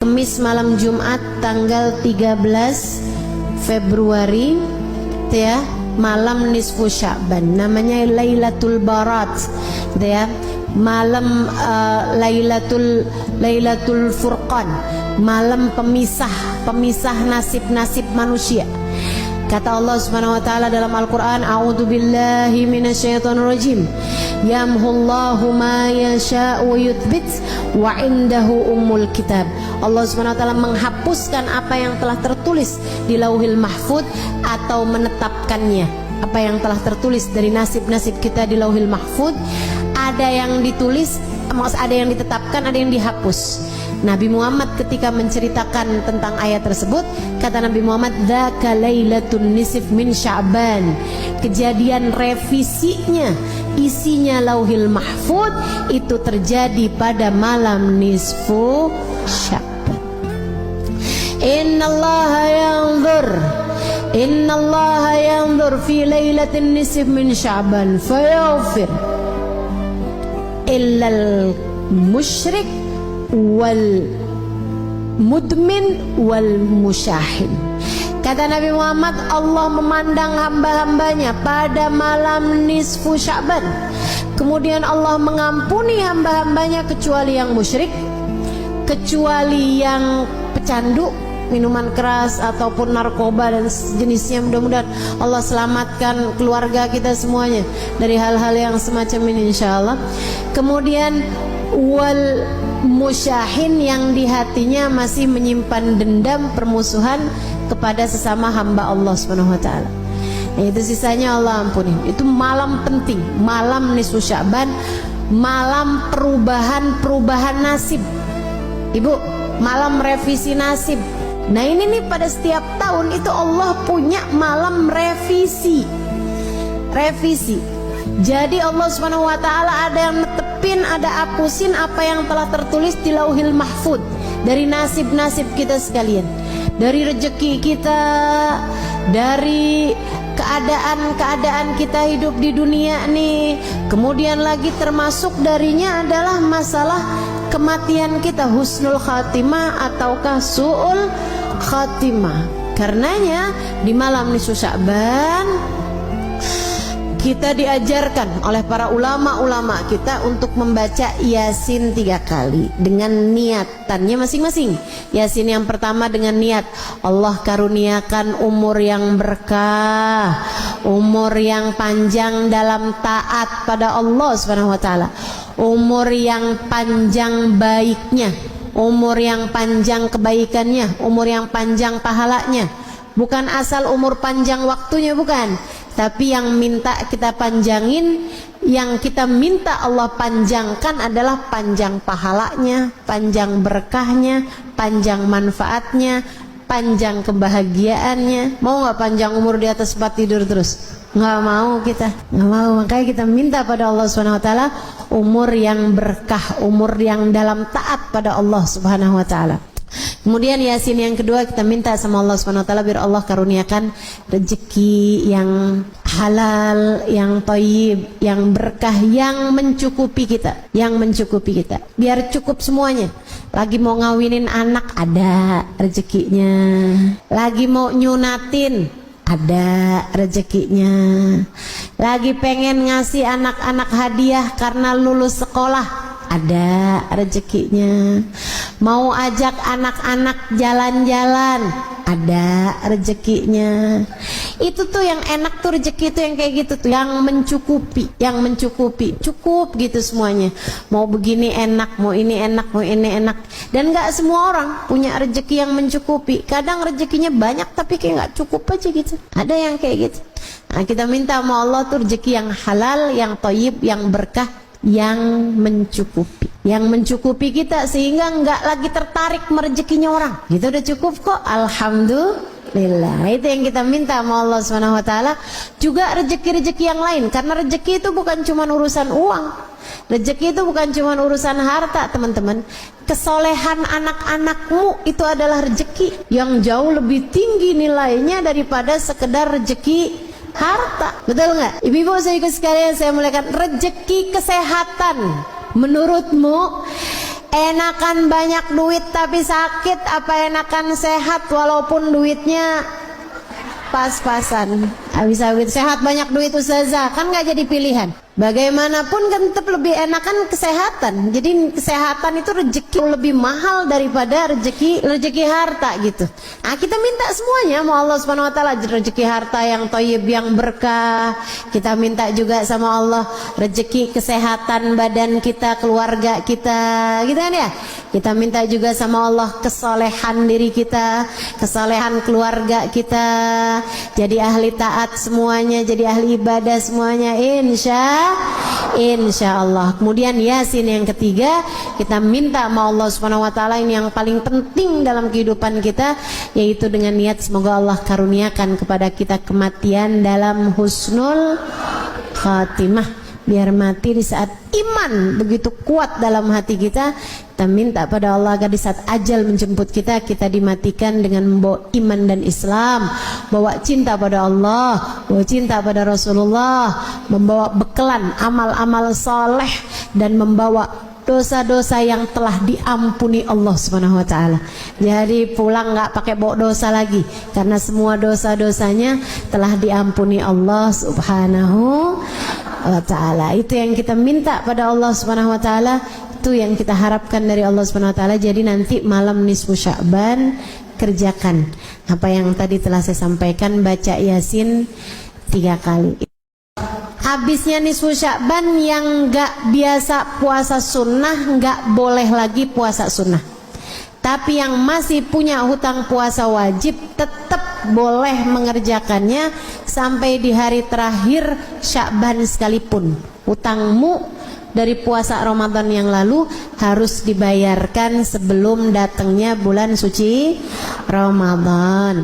Kamis malam Jumat tanggal 13 Februari ya, malam nisfu Sya'ban, namanya Lailatul Barat ya, malam Lailatul Furqan, malam pemisah nasib-nasib manusia. Kata Allah Subhanahu wa taala dalam Al-Qur'an, a'udzubillahi minasyaitonirrajim. Yamhullahu ma yasha'u wa yuthbit wa indahu ummul kitab. Allah Subhanahu wa taala menghapuskan apa yang telah tertulis di Lauhil Mahfuz atau menetapkannya. Apa yang telah tertulis dari nasib-nasib kita di Lauhil Mahfuz, ada yang ditulis, ada yang ditetapkan, ada yang dihapus. Nabi Muhammad ketika menceritakan tentang ayat tersebut, kata Nabi Muhammad, dzaka lailatun nisf min Sya'ban. Kejadian revisinya, isinya Lauhil Mahfuz itu terjadi pada malam nisfu Sya'ban. Innallaha yanzur fi lailatin nisf min Sya'ban fayaghfir illal musyrik wal mudmin wal musyahin. Kata Nabi Muhammad, Allah memandang hamba-hambanya pada malam nisfu Sya'ban, kemudian Allah mengampuni hamba-hambanya kecuali yang musyrik, kecuali yang pecandu, minuman keras ataupun narkoba dan jenisnya. Mudah-mudahan Allah selamatkan keluarga kita semuanya dari hal-hal yang semacam ini insyaallah. Kemudian wal musyahin, yang di hatinya masih menyimpan dendam permusuhan kepada sesama hamba Allah Subhanahu wa taala. Itu sisanya Allah ampuni. Itu malam penting, malam nisfu Sya'ban, malam perubahan nasib. Ibu, malam revisi nasib. Nah ini nih, pada setiap tahun itu Allah punya malam revisi. Jadi Allah Subhanahu wa taala ada yang netepin, ada hapusin apa yang telah tertulis di Lauhil Mahfuz dari nasib-nasib kita sekalian, dari rezeki kita, dari keadaan kita hidup di dunia nih. Kemudian lagi termasuk darinya adalah masalah kematian kita, husnul khatimah ataukah su'ul khatimah. Karenanya di malam nisfu Sya'ban kita diajarkan oleh para ulama-ulama kita untuk membaca Yasin 3 kali dengan niatannya masing-masing. Yasin yang pertama dengan niat Allah karuniakan umur yang berkah, umur yang panjang dalam taat pada Allah Subhanahu wa taala, umur yang panjang baiknya, umur yang panjang kebaikannya, umur yang panjang pahalanya. Bukan asal umur panjang waktunya, bukan, tapi yang minta kita panjangin, yang kita minta Allah panjangkan adalah panjang pahalanya, panjang berkahnya, panjang manfaatnya, panjang kebahagiaannya. Mau gak panjang umur di atas 4 tidur terus? Nggak mau kita, nggak mau. Makanya kita minta pada Allah Subhanahu wa taala umur yang berkah, umur yang dalam taat pada Allah Subhanahu wa taala. Kemudian Yasin yang kedua kita minta sama Allah Subhanahu wa taala biar Allah karuniakan rezeki yang halal, yang thayyib, yang berkah, yang mencukupi kita, biar cukup semuanya. Lagi mau ngawinin anak ada rezekinya, lagi mau nyunatin ada rezekinya, lagi pengen ngasih anak-anak hadiah karena lulus sekolah ada rezekinya, mau ajak anak-anak jalan-jalan ada rezekinya. Itu tuh yang enak tuh, rezeki itu yang kayak gitu tuh, yang mencukupi, cukup gitu semuanya. Mau begini enak, mau ini enak, mau ini enak. Dan gak semua orang punya rezeki yang mencukupi. Kadang rezekinya banyak tapi kayak gak cukup aja gitu. Ada yang kayak gitu. Nah kita minta sama Allah tuh rezeki yang halal, yang thayyib, yang berkah, yang mencukupi kita sehingga nggak lagi tertarik merezekinya orang. Gitu udah cukup kok, alhamdulillah. Itu yang kita minta sama Allah Subhanahu wa taala. Juga rezeki-rezeki yang lain, karena rezeki itu bukan cuma urusan uang. Rezeki itu bukan cuma urusan harta, teman-teman. Kesolehan anak-anakmu itu adalah rezeki yang jauh lebih tinggi nilainya daripada sekedar rezeki harta. Betul nggak? Ibu-ibu sekalian saya muliakan, rezeki kesehatan menurutmu Enakan banyak duit tapi sakit, apa enakan sehat walaupun duitnya pas-pasan? Habis-habis sehat banyak duit ustazah, kan nggak jadi pilihan. Bagaimanapun kan tetap lebih enakan kesehatan. Jadi kesehatan itu rezeki lebih mahal daripada rezeki harta gitu. Nah, kita minta semuanya mau Allah Subhanahu wa taala rezeki harta yang thayyib, yang berkah. Kita minta juga sama Allah rezeki kesehatan badan kita, keluarga kita, gitu kan ya. Kita minta juga sama Allah kesolehan diri kita, kesolehan keluarga kita, jadi ahli taat semuanya, jadi ahli ibadah semuanya, insya Allah. Kemudian Yasin yang ketiga, kita minta sama Allah Subhanahu wa taala ini yang paling penting dalam kehidupan kita, yaitu dengan niat semoga Allah karuniakan kepada kita kematian dalam husnul khatimah, biar mati di saat iman begitu kuat dalam hati kita. Kita minta pada Allah agar di saat ajal menjemput kita, kita dimatikan dengan membawa iman dan Islam, bawa cinta pada Allah, bawa cinta pada Rasulullah, membawa bekalan amal-amal soleh, dan membawa dosa-dosa yang telah diampuni Allah Subhanahu wa taala. Jadi pulang nggak pakai bawa dosa lagi, karena semua dosa-dosanya telah diampuni Allah Subhanahu wa taala. Itu yang kita minta pada Allah Subhanahu wa taala, itu yang kita harapkan dari Allah Subhanahu wa taala. Jadi nanti malam nisfu Sya'ban kerjakan apa yang tadi telah saya sampaikan, baca Yasin 3 kali. Habisnya nisfu Sya'ban yang nggak biasa puasa sunnah nggak boleh lagi puasa sunnah. Tapi yang masih punya hutang puasa wajib tetap boleh mengerjakannya sampai di hari terakhir Sya'ban sekalipun. Hutangmu dari puasa Ramadan yang lalu harus dibayarkan sebelum datangnya bulan suci Ramadan.